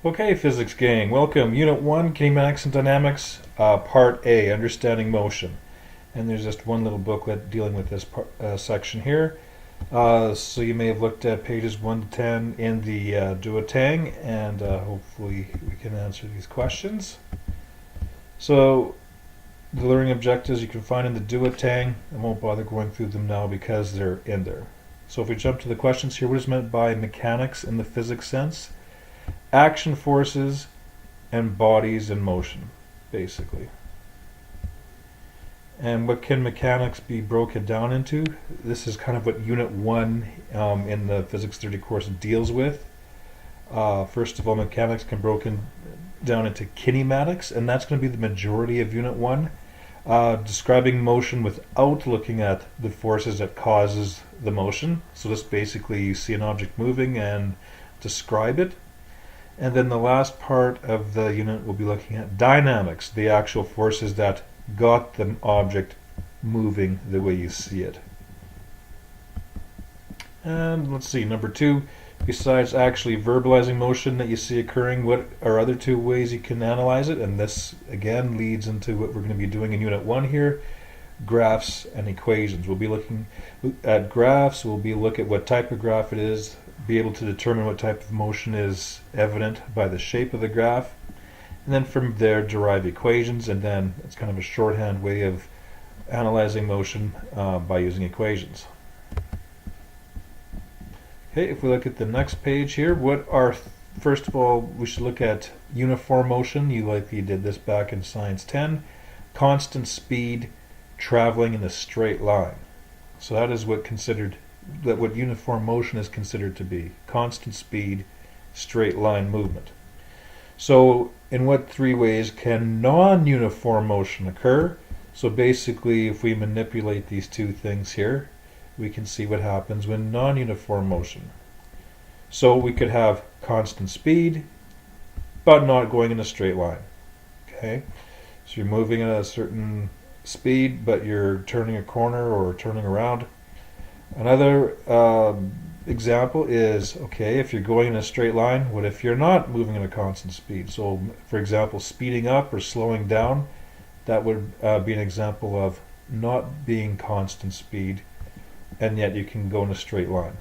Okay, physics gang, welcome. Unit 1, Kinematics and Dynamics, Part A, Understanding Motion. And there's just one little booklet dealing with this section here. So you may have looked at pages 1 to 10 in the duotang, and hopefully we can answer these questions. So the learning objectives you can find in the duotang. I won't bother going through them now because they're in there. So if we jump to the questions here, what is meant by mechanics in the physics sense? Action forces and bodies in motion, basically. And what can mechanics be broken down into? This is kind of what Unit 1 in the Physics 30 course deals with. First of all, mechanics can be broken down into kinematics, and that's going to be the majority of Unit 1. Describing motion without looking at the forces that causes the motion. So this basically, you see an object moving and describe it. And then the last part of the unit we'll be looking at dynamics, the actual forces that got the object moving the way you see it. And let's see, number 2, besides actually verbalizing motion that you see occurring, what are other 2 ways you can analyze it? And this again leads into what we're going to be doing in Unit 1 here, graphs and equations. We'll be looking at graphs, we'll look at what type of graph it is, be able to determine what type of motion is evident by the shape of the graph, and then from there derive equations, and then it's kind of a shorthand way of analyzing motion by using equations. Okay, if we look at the next page here, first of all, we should look at uniform motion. You likely did this back in Science 10. Constant speed traveling in a straight line. So that is what uniform motion is considered to be. Constant speed, straight line movement. So in what 3 ways can non-uniform motion occur? So basically, if we manipulate these 2 things here, we can see what happens when non-uniform motion. So we could have constant speed, but not going in a straight line. Okay, so you're moving at a certain speed, but you're turning a corner or turning around. Another example is, okay, if you're going in a straight line, what if you're not moving at a constant speed? So, for example, speeding up or slowing down, that would be an example of not being constant speed, and yet you can go in a straight line.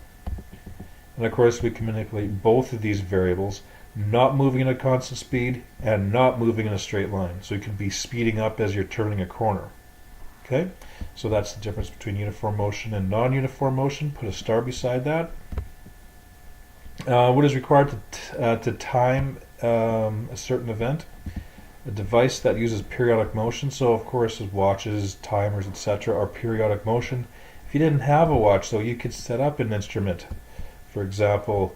And of course, we can manipulate both of these variables, not moving at a constant speed and not moving in a straight line. So you could be speeding up as you're turning a corner. Okay, so that's the difference between uniform motion and non-uniform motion. Put a star beside that. What is required to time a certain event? A device that uses periodic motion. So of course, watches, timers, etc. are periodic motion. If you didn't have a watch, though, you could set up an instrument. For example,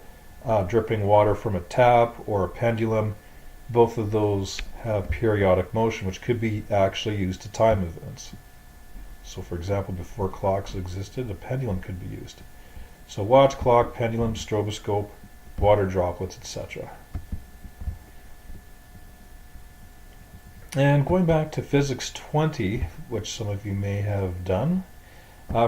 dripping water from a tap or a pendulum. Both of those have periodic motion, which could be actually used to time events. So for example, before clocks existed, a pendulum could be used. So watch, clock, pendulum, stroboscope, water droplets, etc. And going back to Physics 20, which some of you may have done,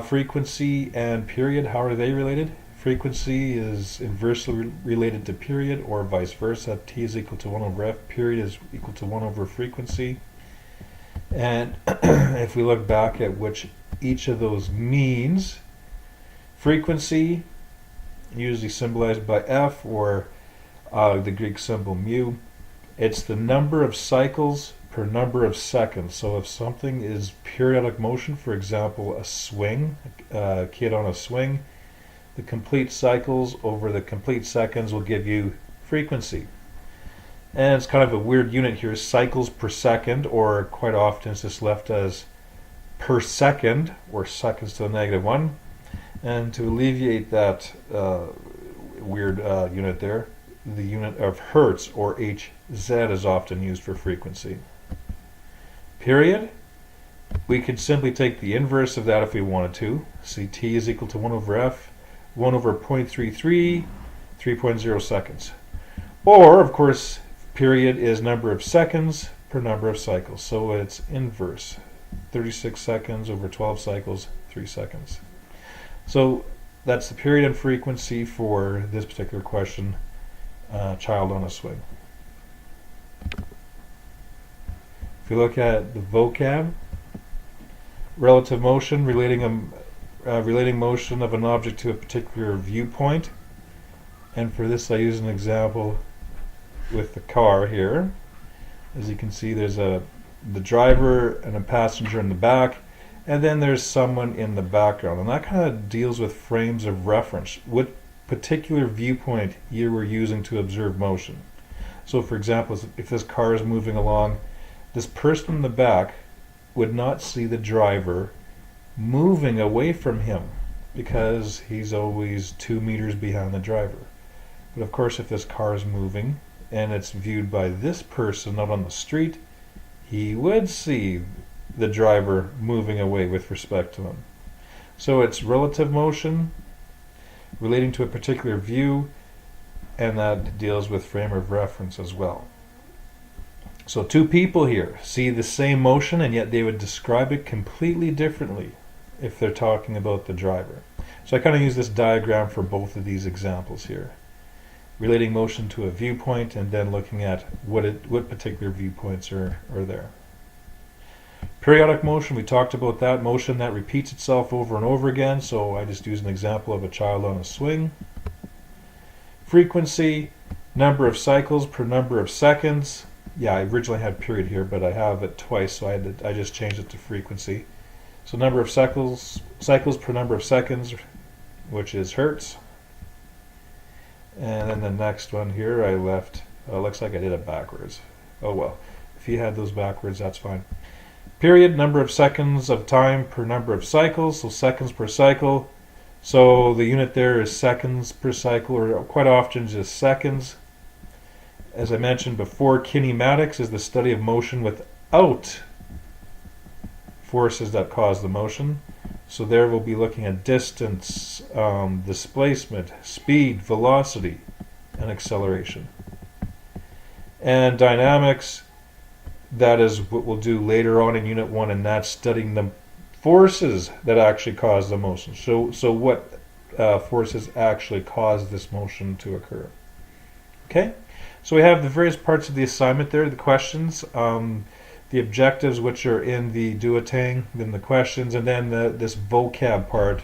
frequency and period, how are they related? Frequency is inversely related to period, or vice versa. T is equal to 1 over F, period is equal to 1 over frequency. And if we look back at which each of those means, frequency, usually symbolized by F or the Greek symbol mu, it's the number of cycles per number of seconds. So if something is periodic motion, for example, a swing, a kid on a swing, the complete cycles over the complete seconds will give you frequency. And it's kind of a weird unit here, cycles per second, or quite often it's just left as per second, or seconds to the negative 1. And to alleviate that weird unit there, the unit of hertz, or Hz, is often used for frequency. Period, we could simply take the inverse of that if we wanted to. See, T is equal to 1 over F, 1 over 0.33, 3.0 seconds. Or, of course, period is number of seconds per number of cycles. So it's inverse. 36 seconds over 12 cycles, 3 seconds. So that's the period and frequency for this particular question, child on a swing. If we look at the vocab, relative motion, relating motion of an object to a particular viewpoint. And for this I use an example with the car here. As you can see, there's the driver and a passenger in the back, and then there's someone in the background. And that kind of deals with frames of reference, what particular viewpoint you were using to observe motion. So for example, if this car is moving along, this person in the back would not see the driver moving away from him because he's always 2 meters behind the driver. But of course, if this car is moving and it's viewed by this person out on the street, he would see the driver moving away with respect to him. So it's relative motion relating to a particular view, and that deals with frame of reference as well. So two people here see the same motion, and yet they would describe it completely differently if they're talking about the driver. So I kind of use this diagram for both of these examples here. Relating motion to a viewpoint, and then looking at what particular viewpoints are there. Periodic motion, we talked about that, motion that repeats itself over and over again, so I just use an example of a child on a swing. Frequency, number of cycles per number of seconds. Yeah, I originally had period here, but I have it twice, so I just changed it to frequency. So number of cycles per number of seconds, which is hertz. And then the next one here I left, looks like I did it backwards. Oh well, if you had those backwards, that's fine. Period, number of seconds of time per number of cycles, so seconds per cycle. So the unit there is seconds per cycle, or quite often just seconds. As I mentioned before, kinematics is the study of motion without forces that cause the motion. So there we'll be looking at distance, displacement, speed, velocity, and acceleration. And dynamics, that is what we'll do later on in Unit 1, and that's studying the forces that actually cause the motion. So what forces actually cause this motion to occur. Okay? So we have the various parts of the assignment there, the questions, the objectives, which are in the duotang, then the questions, and then this vocab part,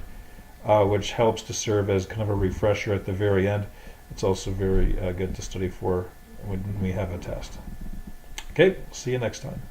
which helps to serve as kind of a refresher at the very end. It's also very good to study for when we have a test. Okay, see you next time.